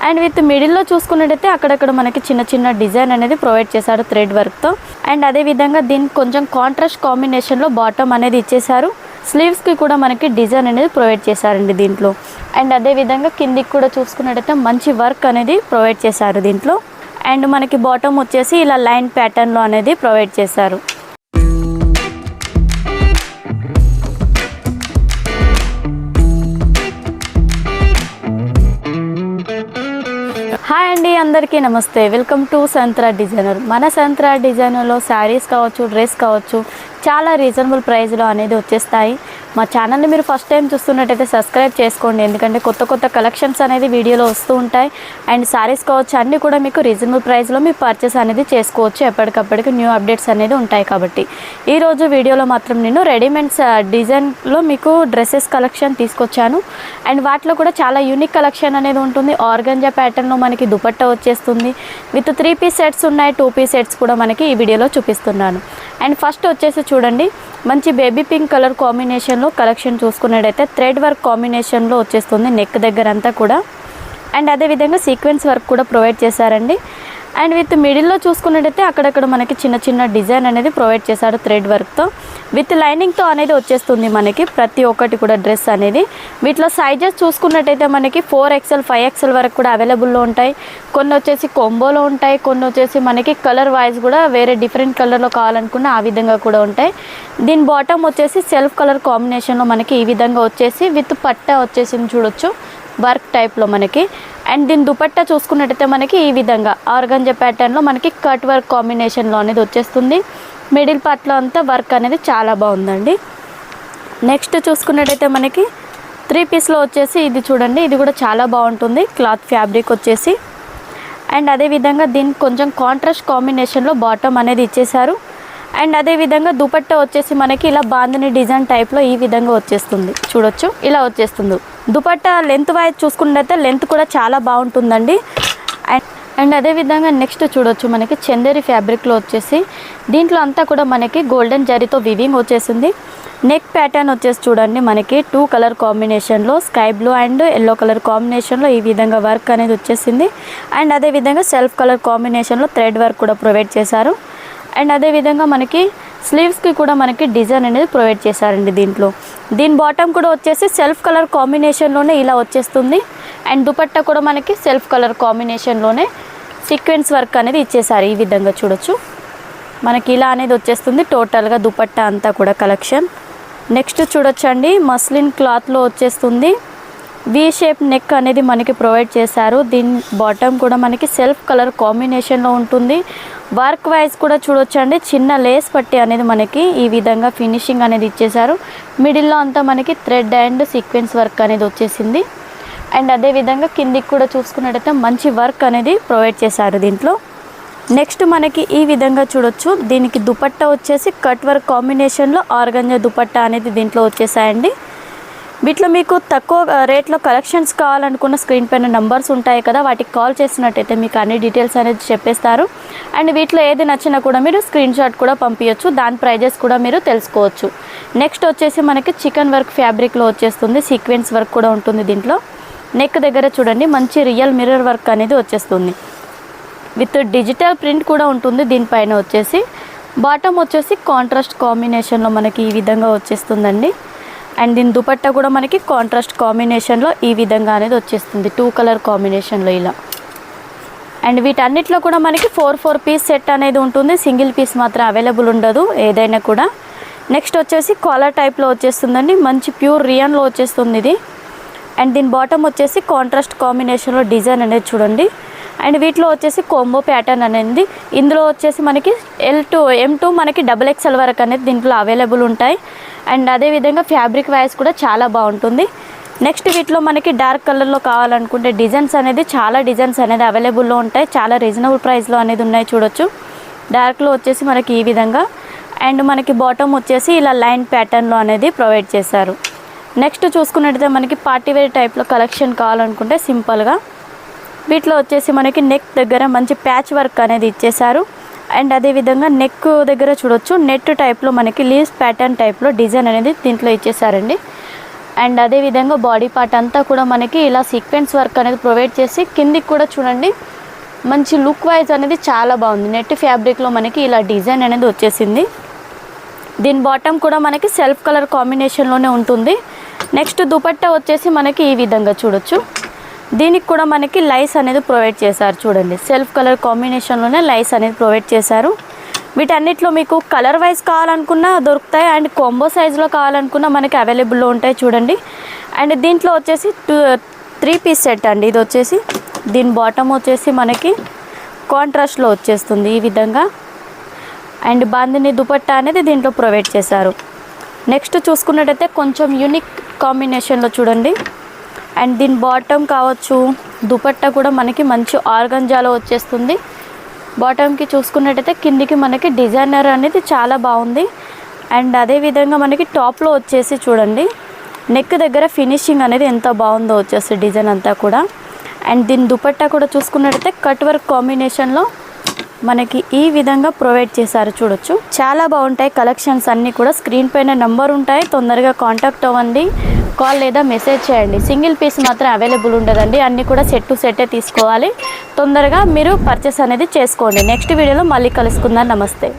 And with మిడిల్లో చూసుకున్నట్టయితే అక్కడక్కడ మనకి చిన్న చిన్న డిజైన్ అనేది ప్రొవైడ్ చేశారు థ్రెడ్ వర్క్తో. అండ్ అదేవిధంగా దీనికి కొంచెం కాంట్రాస్ట్ కాంబినేషన్లో బాటమ్ అనేది ఇచ్చేసారు. స్లీవ్స్కి కూడా మనకి డిజైన్ అనేది ప్రొవైడ్ చేశారండి దీంట్లో. అండ్ అదేవిధంగా కిందికి కూడా చూసుకున్నట్టయితే మంచి వర్క్ అనేది ప్రొవైడ్ చేశారు దీంట్లో. అండ్ మనకి బాటమ్ వచ్చేసి ఇలా లైన్ ప్యాటర్న్లో అనేది ప్రొవైడ్ చేశారు. హాయ్ అండి, అందరికీ నమస్తే. Welcome to Santra designer. మన సంత్రా డిజైనర్లో శారీస్ కావచ్చు, డ్రెస్ కావచ్చు, చాలా రీజనబుల్ ప్రైస్లో అనేది వచ్చేస్తాయి. మా ఛానల్ని మీరు ఫస్ట్ టైం చూస్తున్నట్టయితే సబ్స్క్రైబ్ చేసుకోండి, ఎందుకంటే కొత్త కొత్త కలెక్షన్స్ అనేది వీడియోలో వస్తూ ఉంటాయి. అండ్ శారీస్ కావచ్చు అన్నీ కూడా మీకు రీజనబుల్ ప్రైస్లో మీ పర్చేస్ అనేది చేసుకోవచ్చు. ఎప్పటికప్పటికి న్యూ అప్డేట్స్ అనేది ఉంటాయి. కాబట్టి ఈరోజు వీడియోలో మాత్రం నేను రెడీమేడ్స్ డిజైన్లో మీకు డ్రెస్సెస్ కలెక్షన్ తీసుకొచ్చాను. అండ్ వాటిలో కూడా చాలా యూనిక్ కలెక్షన్ అనేది ఉంటుంది. ఆర్గంజా ప్యాటర్న్లో మనకి దుపట్టా వచ్చేస్తుంది. విత్ 3 పీస్ సెట్స్ ఉన్నాయి, 2 పీస్ సెట్స్ కూడా మనకి ఈ వీడియోలో చూపిస్తున్నాను. అండ్ ఫస్ట్ వచ్చేసి చూడండి, మంచి బేబీ పింక్ కలర్ కాంబినేషన్లో కలెక్షన్ చూసుకున్నట్టయితే థ్రెడ్ వర్క్ కాంబినేషన్లో వచ్చేస్తుంది నెక్ దగ్గర అంతా కూడా. అండ్ అదేవిధంగా సీక్వెన్స్ వర్క్ కూడా ప్రొవైడ్ చేశారండి. అండ్ విత్ మిడిల్లో చూసుకున్నట్టయితే అక్కడక్కడ మనకి చిన్న చిన్న డిజైన్ అనేది ప్రొవైడ్ చేశారు థ్రెడ్ వర్క్తో. విత్ లైనింగ్తో అనేది వచ్చేస్తుంది మనకి ప్రతి ఒక్కటి కూడా డ్రెస్ అనేది. వీటిలో సైజెస్ చూసుకున్నట్టయితే మనకి 4XL 5XL వరకు కూడా అవైలబుల్లో ఉంటాయి. కొన్ని వచ్చేసి కొంబోలో ఉంటాయి, కొన్ని వచ్చేసి మనకి కలర్ వైజ్ కూడా వేరే డిఫరెంట్ కలర్లో కావాలనుకున్న ఆ విధంగా కూడా ఉంటాయి. దీని బాటమ్ వచ్చేసి సెల్ఫ్ కలర్ కాంబినేషన్లో మనకి ఈ విధంగా వచ్చేసి విత్ పట్టా వచ్చేసింది చూడొచ్చు, వర్క్ టైప్లో మనకి. అండ్ దీని దుపట్టా చూసుకున్నట్టయితే మనకి ఈ విధంగా ఆర్గంజా ప్యాటర్న్లో మనకి కట్ వర్క్ కాంబినేషన్లో అనేది వచ్చేస్తుంది. మిడిల్ పార్ట్లో అంతా వర్క్ అనేది చాలా బాగుందండి. నెక్స్ట్ చూసుకున్నట్టయితే మనకి 3 పీస్లో వచ్చేసి ఇది చూడండి, ఇది కూడా చాలా బాగుంటుంది క్లాత్ ఫ్యాబ్రిక్ వచ్చేసి. అండ్ అదేవిధంగా దీనికి కొంచెం కాంట్రాస్ట్ కాంబినేషన్లో బాటమ్ అనేది ఇచ్చేసారు. అండ్ అదేవిధంగా దుపట్టా వచ్చేసి మనకి ఇలా బాందిని డిజైన్ టైప్లో ఈ విధంగా వచ్చేస్తుంది చూడొచ్చు, ఇలా వచ్చేస్తుంది. దుపట్టా లెంత్ వైజ్ చూసుకున్నట్టయితే లెంత్ కూడా చాలా బాగుంటుందండి. అండ్ అదేవిధంగా నెక్స్ట్ చూడొచ్చు, మనకి చందేరి ఫ్యాబ్రిక్లో వచ్చేసి దీంట్లో అంతా కూడా మనకి గోల్డెన్ జరీతో వివింగ్ వచ్చేసింది. నెక్ ప్యాటర్న్ వచ్చేసి చూడండి, మనకి 2 కలర్ కాంబినేషన్లో sky blue and yellow colour కాంబినేషన్లో ఈ విధంగా వర్క్ అనేది వచ్చేసింది. అండ్ అదేవిధంగా సెల్ఫ్ కలర్ కాంబినేషన్లో థ్రెడ్ వర్క్ కూడా ప్రొవైడ్ చేశారు. అండ్ అదేవిధంగా మనకి స్లీవ్స్కి కూడా మనకి డిజైన్ అనేది ప్రొవైడ్ చేశారండి దీంట్లో. దీని బాటమ్ కూడా వచ్చేసి సెల్ఫ్ కలర్ కాంబినేషన్లోనే ఇలా వచ్చేస్తుంది. అండ్ దుపట్టా కూడా మనకి సెల్ఫ్ కలర్ కాంబినేషన్లోనే సీక్వెన్స్ వర్క్ అనేది ఇచ్చేసారు. ఈ విధంగా చూడొచ్చు, మనకి ఇలా అనేది వచ్చేస్తుంది టోటల్గా దుపట్టా అంతా కూడా కలెక్షన్. నెక్స్ట్ చూడొచ్చండి, మస్లిన్ క్లాత్లో వచ్చేస్తుంది. వి షేప్ నెక్ అనేది మనకి ప్రొవైడ్ చేశారు. దీని బాటమ్ కూడా మనకి సెల్ఫ్ కలర్ కాంబినేషన్లో ఉంటుంది. వర్క్ వైజ్ కూడా చూడొచ్చండి, చిన్న లేస్ పట్టి అనేది మనకి ఈ విధంగా ఫినిషింగ్ అనేది ఇచ్చేసారు. మిడిల్లో అంతా మనకి థ్రెడ్ అండ్ సీక్వెన్స్ వర్క్ అనేది వచ్చేసింది. అండ్ అదేవిధంగా కిందికి కూడా చూసుకున్నట్టయితే మంచి వర్క్ అనేది ప్రొవైడ్ చేశారు దీంట్లో. నెక్స్ట్ మనకి ఈ విధంగా చూడొచ్చు, దీనికి దుపట్టా వచ్చేసి కట్ వర్క్ కాంబినేషన్లో ఆర్గంజా దుపట్టా అనేది దీంట్లో వచ్చేసాయండి. వీటిలో మీకు తక్కువ రేట్లో కలెక్షన్స్ కావాలనుకున్న స్క్రీన్ పైన నంబర్స్ ఉంటాయి కదా, వాటికి కాల్ చేసినట్టయితే మీకు అన్ని డీటెయిల్స్ అనేది చెప్పేస్తారు. అండ్ వీటిలో ఏది నచ్చినా కూడా మీరు స్క్రీన్ షాట్ కూడా పంపించవచ్చు, దాని ప్రైజెస్ కూడా మీరు తెలుసుకోవచ్చు. నెక్స్ట్ వచ్చేసి మనకి చికెన్ వర్క్ ఫ్యాబ్రిక్లో వచ్చేస్తుంది, సీక్వెన్స్ వర్క్ కూడా ఉంటుంది దీంట్లో. నెక్ దగ్గర చూడండి మంచి రియల్ మిర్రర్ వర్క్ అనేది వచ్చేస్తుంది. విత్ డిజిటల్ ప్రింట్ కూడా ఉంటుంది దీనిపైన వచ్చేసి. బాటమ్ వచ్చేసి కాంట్రాస్ట్ కాంబినేషన్లో మనకి ఈ విధంగా వచ్చేస్తుందండి. అండ్ దీని దుపట్టా కూడా మనకి కాంట్రాస్ట్ కాంబినేషన్లో ఈ విధంగా అనేది వచ్చేస్తుంది, 2 కలర్ కాంబినేషన్లో ఇలా. అండ్ వీటన్నిటిలో కూడా మనకి 4 పీస్ సెట్ అనేది ఉంటుంది, సింగిల్ పీస్ మాత్రం అవైలబుల్ ఉండదు ఏదైనా కూడా. నెక్స్ట్ వచ్చేసి కాలర్ టైప్లో వచ్చేస్తుందండి, మంచి ప్యూర్ రియాన్లో వచ్చేస్తుంది ఇది. అండ్ దీని బాటమ్ వచ్చేసి కాంట్రాస్ట్ కాంబినేషన్లో డిజైన్ అనేది చూడండి. అండ్ వీటిలో వచ్చేసి కోంబో ప్యాటర్న్ అనేది, ఇందులో వచ్చేసి మనకి L2 M2 మనకి XXL వరకు అనేది దీంట్లో అవైలబుల్ ఉంటాయి. అండ్ అదేవిధంగా ఫ్యాబ్రిక్ వైజ్ కూడా చాలా బాగుంటుంది. నెక్స్ట్ వీటిలో మనకి డార్క్ కలర్లో కావాలనుకుంటే డిజైన్స్ అనేది చాలా డిజైన్స్ అనేది అవైలబుల్లో ఉంటాయి, చాలా రీజనబుల్ ప్రైస్లో అనేది ఉన్నాయి చూడొచ్చు. డార్క్లో వచ్చేసి మనకి ఈ విధంగా. అండ్ మనకి బాటమ్ వచ్చేసి ఇలా లైన్ ప్యాటర్న్లో అనేది ప్రొవైడ్ చేశారు. నెక్స్ట్ చూసుకున్నట్టయితే మనకి పార్టీవేర్ టైప్లో కలెక్షన్ కావాలనుకుంటే సింపుల్గా వీటిలో వచ్చేసి మనకి నెక్ దగ్గర మంచి ప్యాచ్ వర్క్ అనేది ఇచ్చేసారు. అండ్ అదేవిధంగా నెక్ దగ్గర చూడొచ్చు నెట్ టైప్లో మనకి లీవ్స్ ప్యాటర్న్ టైప్లో డిజైన్ అనేది దీంట్లో ఇచ్చేసారండి. అండ్ అదేవిధంగా బాడీ పార్ట్ అంతా కూడా మనకి ఇలా సీక్వెన్స్ వర్క్ అనేది ప్రొవైడ్ చేసి కిందికి కూడా చూడండి మంచి లుక్ వైజ్ అనేది చాలా బాగుంది. నెట్ ఫ్యాబ్రిక్లో మనకి ఇలా డిజైన్ అనేది వచ్చేసింది. దీని బాటమ్ కూడా మనకి సెల్ఫ్ కలర్ కాంబినేషన్లోనే ఉంటుంది. నెక్స్ట్ దుపట్టా వచ్చేసి మనకి ఈ విధంగా చూడొచ్చు. దీనికి కూడా మనకి లైస్ అనేది ప్రొవైడ్ చేశారు. చూడండి సెల్ఫ్ కలర్ కాంబినేషన్లోనే లైస్ అనేది ప్రొవైడ్ చేశారు. వీటన్నిటిలో మీకు కలర్ వైజ్ కావాలనుకున్నా దొరుకుతాయి అండ్ కాంబో సైజులో కావాలనుకున్నా మనకి అవైలబుల్లో ఉంటాయి చూడండి. అండ్ దీంట్లో వచ్చేసి 3 పీస్ సెట్ అండి. ఇది వచ్చేసి దీని బాటమ్ వచ్చేసి మనకి కాంట్రాస్ట్లో వచ్చేస్తుంది ఈ విధంగా. అండ్ బాందిని దుపట్టా అనేది దీంట్లో ప్రొవైడ్ చేశారు. నెక్స్ట్ చూసుకున్నట్టయితే కొంచెం యూనిక్ కాంబినేషన్లో చూడండి. అండ్ దీని బాటమ్ కావచ్చు, దుపట్టా కూడా మనకి మంచి ఆర్గంజాలో వచ్చేస్తుంది. బాటమ్కి చూసుకున్నట్టయితే కిందికి మనకి డిజైనర్ అనేది చాలా బాగుంది. అండ్ అదేవిధంగా మనకి టాప్లో వచ్చేసి చూడండి నెక్ దగ్గర ఫినిషింగ్ అనేది ఎంత బాగుందో వచ్చేసి డిజైన్ అంతా కూడా. అండ్ దీని దుపట్టా కూడా చూసుకున్నట్టయితే కట్ వర్క్ కాంబినేషన్లో మనకి ఈ విధంగా ప్రొవైడ్ చేశారు. చూడొచ్చు చాలా బాగుంటాయి కలెక్షన్స్ అన్నీ కూడా. స్క్రీన్ పైన నెంబర్ ఉంటాయి, తొందరగా కాంటాక్ట్ అవ్వండి, కాల్ లేదా మెసేజ్ చేయండి. సింగిల్ పీస్ మాత్రం అవైలబుల్ ఉండదండి, అన్నీ కూడా సెట్ టు సెట్టే తీసుకోవాలి. తొందరగా మీరు పర్చేస్ అనేది చేసుకోండి. నెక్స్ట్ వీడియోలో మళ్ళీ కలుసుకుందాం. నమస్తే.